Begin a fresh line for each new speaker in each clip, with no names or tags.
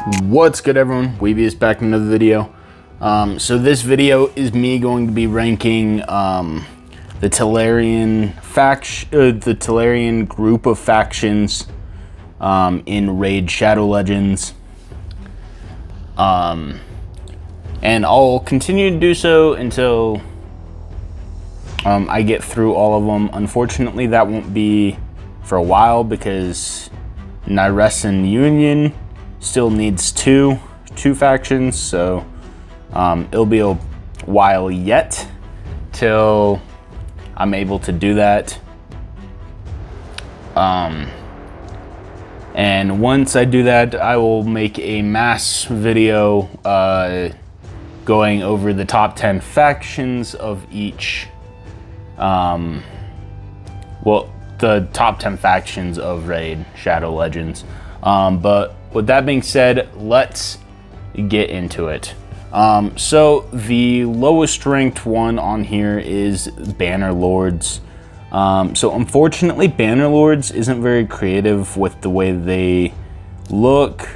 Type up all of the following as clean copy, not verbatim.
What's good, everyone? Weeby is back in another video. So this video is me going to be ranking the Telerian the Telerian group of factions in Raid Shadow Legends. And I'll continue to do so until I get through all of them. Unfortunately, that won't be for a while because Nyresan Union still needs two factions, so it'll be a while yet till I'm able to do that. And once I do that, I will make a mass video going over the top 10 factions of each, well, the top 10 factions of Raid Shadow Legends. But with that being said, let's get into it. So the lowest ranked one on here is Banner Lords. So unfortunately, Banner Lords isn't very creative with the way they look.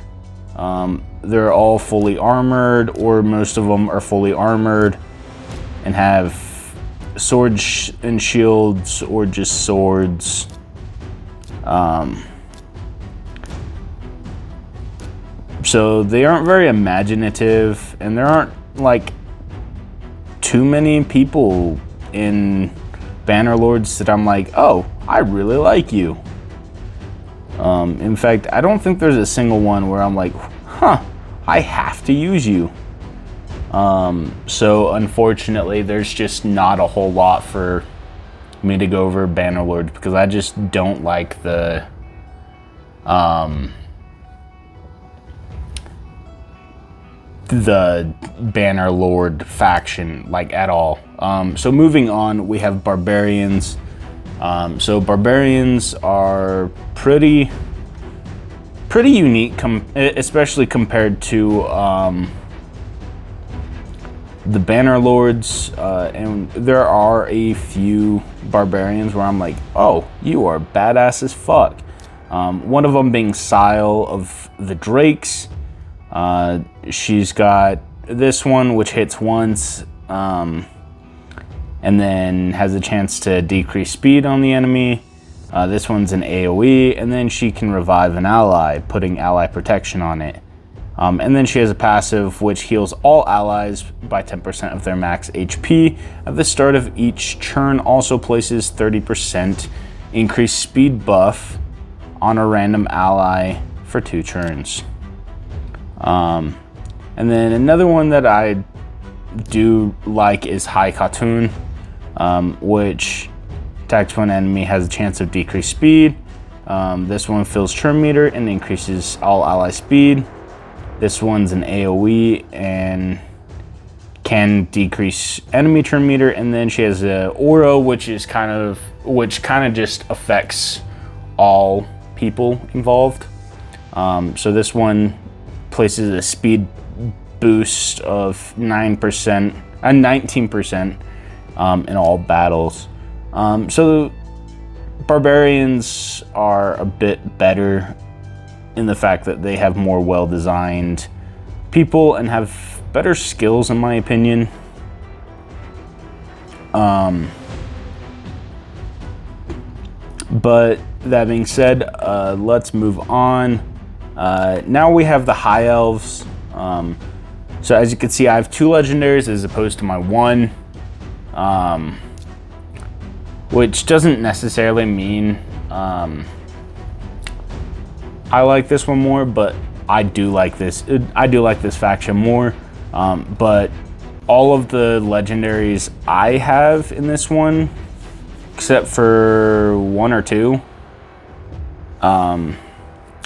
They're all fully armored, or most of them are fully armored and have swords and shields, or just swords. So they aren't very imaginative, and there aren't like too many people in Banner Lords that I'm like, oh, I really like you. In fact, I don't think there's a single one where I'm like, huh, I have to use you. So unfortunately, there's just not a whole lot for me to go over Banner Lords because I just don't like the Banner Lord faction like at all. So moving on, we have Barbarians. So Barbarians are pretty unique, especially compared to the Banner Lords, and there are a few Barbarians where I'm like, oh, you are badass as fuck. One of them being Sile of the Drakes. She's got this one, which hits once, and then has a chance to decrease speed on the enemy. This one's an AoE, and then she can revive an ally, putting ally protection on it. And then she has a passive which heals all allies by 10% of their max HP at the start of each turn. Also places 30% increased speed buff on a random ally for 2 turns. And then another one that I do like is High Khatun, which attacks one enemy, has a chance of decreased speed. This one fills turn meter and increases all ally speed. This one's an AoE and can decrease enemy turn meter. And then she has a aura, which kind of just affects all people involved. So this one places a speed boost of 19% in all battles. So Barbarians are a bit better in the fact that they have more well-designed people and have better skills, in my opinion. But that being said, let's move on. Now we have the High Elves. So as you can see, I have 2 legendaries as opposed to my 1, which doesn't necessarily mean I like this one more, but I do like this faction more. But all of the legendaries I have in this one, except for 1 or 2,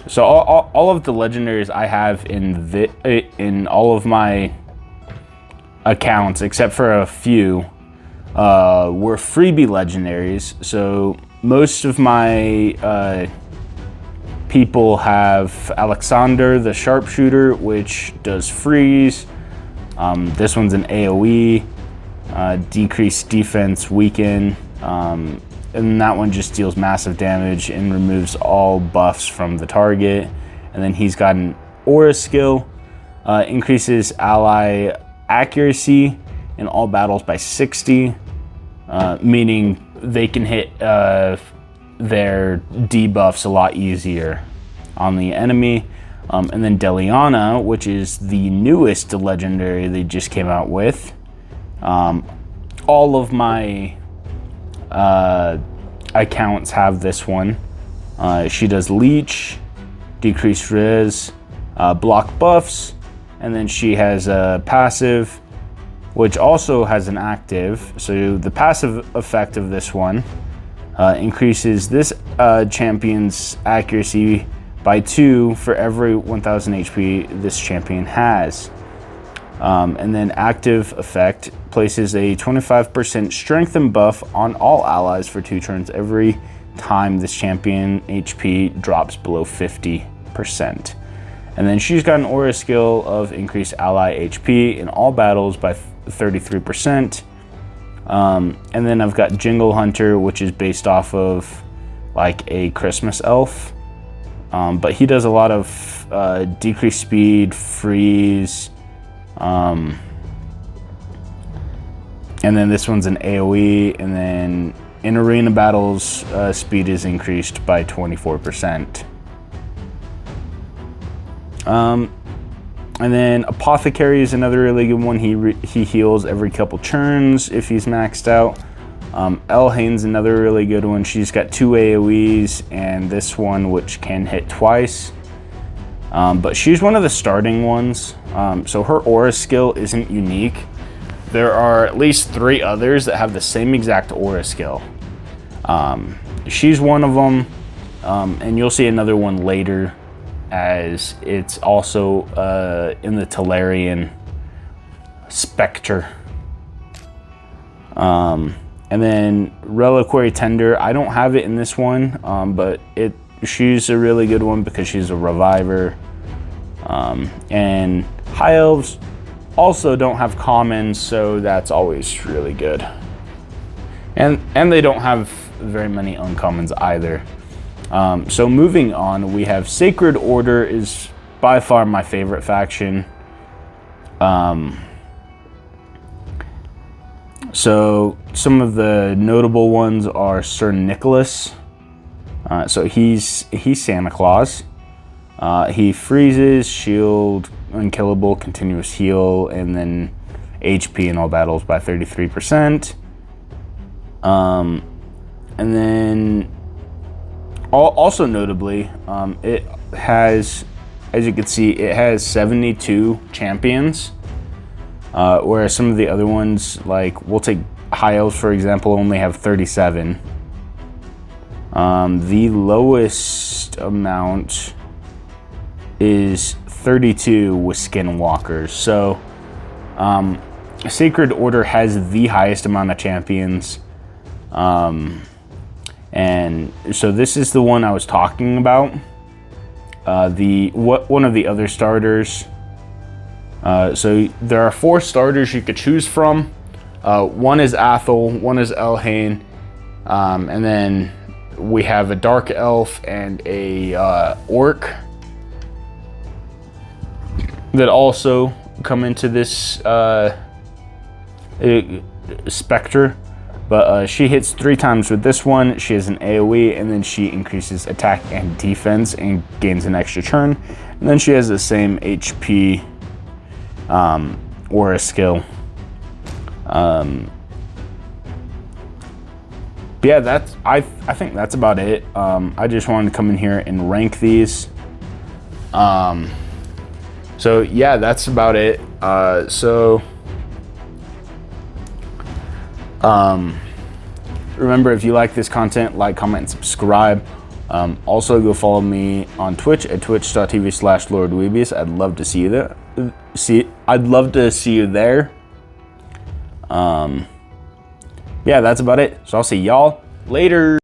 so all of the legendaries I have in all of my accounts, except for a few, were freebie legendaries. So most of my people have Alexander the Sharpshooter, which does freeze. This one's an AoE, decreased defense, weaken. And that one just deals massive damage and removes all buffs from the target. And then he's got an aura skill increases ally accuracy in all battles by 60, meaning they can hit their debuffs a lot easier on the enemy. And then Deliana, which is the newest legendary they just came out with. All of my accounts have this one. She does leech, decreased res, block buffs, and then she has a passive, which also has an active. So the passive effect of this one increases this champion's accuracy by 2 for every 1000 HP this champion has. And then active effect places a 25% strengthen buff on all allies for 2 turns every time this champion HP drops below 50%. And then she's got an aura skill of increased ally HP in all battles by 33%. And then I've got Jingle Hunter, which is based off of like a Christmas elf. But he does a lot of decreased speed, freeze, and then this one's an AoE, and then in arena battles, speed is increased by 24%. And then Apothecary is another really good one. He heals every couple turns if he's maxed out. Elhain's another really good one. She's got 2 AoEs and this one which can hit twice. But she's one of the starting ones. So her aura skill isn't unique. There are at least 3 others that have the same exact aura skill. She's one of them, and you'll see another one later, as it's also in the Telerian Spectre. And then Reliquary Tender, I don't have it in this one, but she's a really good one because she's a reviver. And High Elves also don't have commons, so that's always really good. And they don't have very many uncommons either. So moving on, we have Sacred Order is by far my favorite faction. So some of the notable ones are Sir Nicholas. So he's Santa Claus. He freezes, shield, unkillable, continuous heal, and then HP in all battles by 33%. And then also notably, it has, as you can see, it has 72 champions. Whereas some of the other ones, like we'll take High Elves for example, only have 37. The lowest amount is 32 with Skinwalkers. So Sacred Order has the highest amount of champions. And so this is the one I was talking about. One of the other starters. So there are 4 starters you could choose from. One is Athel, one is Elhain, and then we have a Dark Elf and a Orc that also come into this Spectre. But she hits 3 times with this one. She has an AoE, and then she increases attack and defense and gains an extra turn. And then she has the same HP aura skill. But yeah, I think that's about it. I just wanted to come in here and rank these. So yeah, that's about it. Remember, if you like this content, like, comment, and subscribe. Also, go follow me on Twitch at twitch.tv/LordWeebius. I'd love to see you there. I'd love to see you there. Yeah, that's about it. So I'll see y'all later.